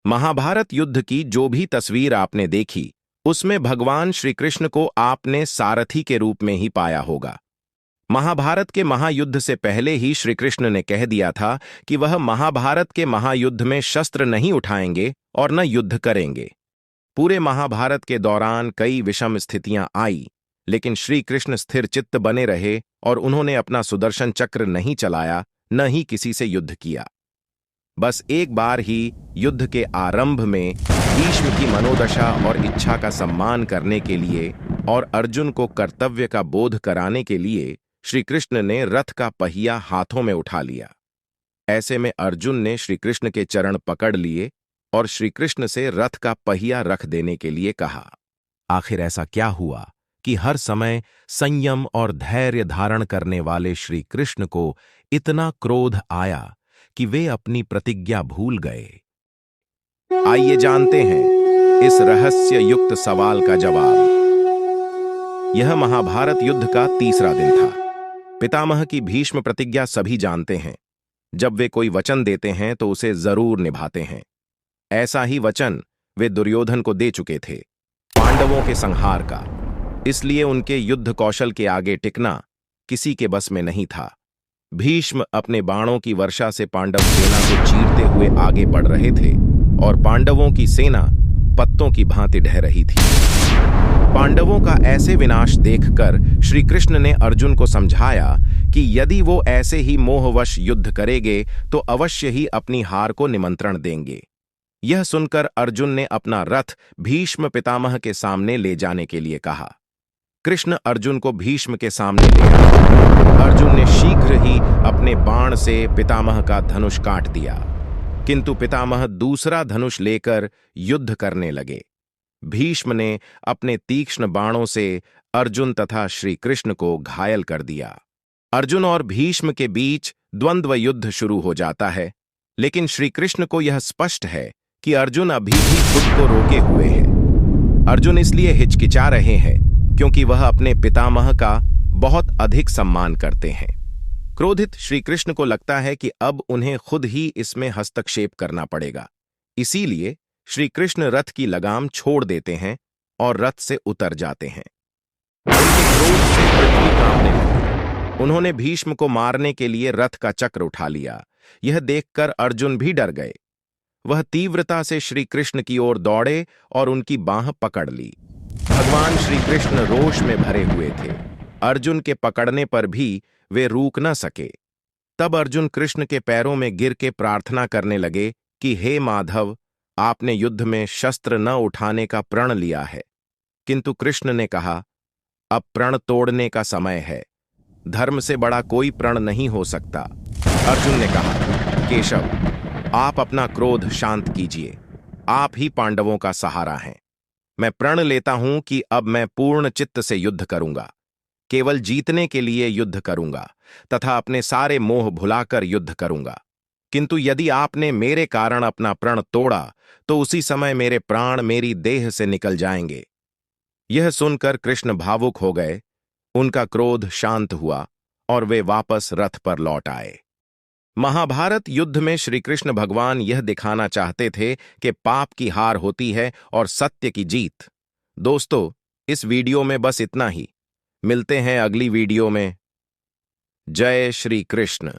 महाभारत युद्ध की जो भी तस्वीर आपने देखी, उसमें भगवान श्री कृष्ण को आपने सारथी के रूप में ही पाया होगा। महाभारत के महायुद्ध से पहले ही श्री कृष्ण ने कह दिया था कि वह महाभारत के महायुद्ध में शस्त्र नहीं उठाएंगे और न युद्ध करेंगे। पूरे महाभारत के दौरान कई विषम स्थितियां आई, लेकिन श्री कृष्ण स्थिर चित्त बने रहे और उन्होंने अपना सुदर्शन चक्र नहीं चलाया, न ही किसी से युद्ध किया। बस एक बार ही युद्ध के आरंभ में भीष्म की मनोदशा और इच्छा का सम्मान करने के लिए और अर्जुन को कर्तव्य का बोध कराने के लिए श्री कृष्ण ने रथ का पहिया हाथों में उठा लिया। ऐसे में अर्जुन ने श्री कृष्ण के चरण पकड़ लिए और श्री कृष्ण से रथ का पहिया रख देने के लिए कहा। आखिर ऐसा क्या हुआ कि हर समय संयम और धैर्य धारण करने वाले श्री कृष्ण को इतना क्रोध आया कि वे अपनी प्रतिज्ञा भूल गए? आइए जानते हैं इस रहस्य युक्त सवाल का जवाब। यह महाभारत युद्ध का तीसरा दिन था। पितामह की भीष्म प्रतिज्ञा सभी जानते हैं। जब वे कोई वचन देते हैं तो उसे जरूर निभाते हैं। ऐसा ही वचन वे दुर्योधन को दे चुके थे, पांडवों के संहार का। इसलिए उनके युद्ध कौशल के आगे टिकना किसी के बस में नहीं था। भीष्म अपने बाणों की वर्षा से पांडव सेना को चीरते हुए आगे बढ़ रहे थे और पांडवों की सेना पत्तों की भांति ढह रही थी। पांडवों का ऐसे विनाश देखकर श्री कृष्ण ने अर्जुन को समझाया कि यदि वो ऐसे ही मोहवश युद्ध करेंगे तो अवश्य ही अपनी हार को निमंत्रण देंगे। यह सुनकर अर्जुन ने अपना रथ भीष्म पितामह के सामने ले जाने के लिए कहा। कृष्ण अर्जुन को भीष्म के सामने ले आए। अर्जुन ने शीघ्र ही अपने बाण से पितामह का धनुष काट दिया, किंतु पितामह दूसरा धनुष लेकर युद्ध करने लगे। भीष्म ने अपने तीक्ष्ण बाणों से अर्जुन तथा श्री कृष्ण को घायल कर दिया। अर्जुन और भीष्म के बीच द्वंद्व युद्ध शुरू हो जाता है, लेकिन श्री कृष्ण को यह स्पष्ट है कि अर्जुन अभी भी खुद को रोके हुए हैं। अर्जुन इसलिए हिचकिचा रहे हैं क्योंकि वह अपने पितामह का बहुत अधिक सम्मान करते हैं। क्रोधित श्री कृष्ण को लगता है कि अब उन्हें खुद ही इसमें हस्तक्षेप करना पड़ेगा। इसीलिए श्री कृष्ण रथ की लगाम छोड़ देते हैं और रथ से उतर जाते हैं। उनके क्रोध से पृथ्वी कांपने लगी। उन्होंने भीष्म को मारने के लिए रथ का चक्र उठा लिया। यह देखकर अर्जुन भी डर गए। वह तीव्रता से श्री कृष्ण की ओर दौड़े और उनकी बांह पकड़ ली। भगवान श्री कृष्ण रोष में भरे हुए थे। अर्जुन के पकड़ने पर भी वे रुक न सके। तब अर्जुन कृष्ण के पैरों में गिर के प्रार्थना करने लगे कि हे माधव, आपने युद्ध में शस्त्र न उठाने का प्रण लिया है। किंतु कृष्ण ने कहा, अब प्रण तोड़ने का समय है। धर्म से बड़ा कोई प्रण नहीं हो सकता। अर्जुन ने कहा, केशव, आप अपना क्रोध शांत कीजिए। आप ही पांडवों का सहारा हैं। मैं प्रण लेता हूं कि अब मैं पूर्ण चित्त से युद्ध करूंगा, केवल जीतने के लिए युद्ध करूंगा तथा अपने सारे मोह भुलाकर युद्ध करूंगा। किंतु यदि आपने मेरे कारण अपना प्रण तोड़ा तो उसी समय मेरे प्राण मेरी देह से निकल जाएंगे। यह सुनकर कृष्ण भावुक हो गए। उनका क्रोध शांत हुआ और वे वापस रथ पर लौट आए। महाभारत युद्ध में श्री कृष्ण भगवान यह दिखाना चाहते थे कि पाप की हार होती है और सत्य की जीत। दोस्तों, इस वीडियो में बस इतना ही। मिलते हैं अगली वीडियो में। जय श्री कृष्ण।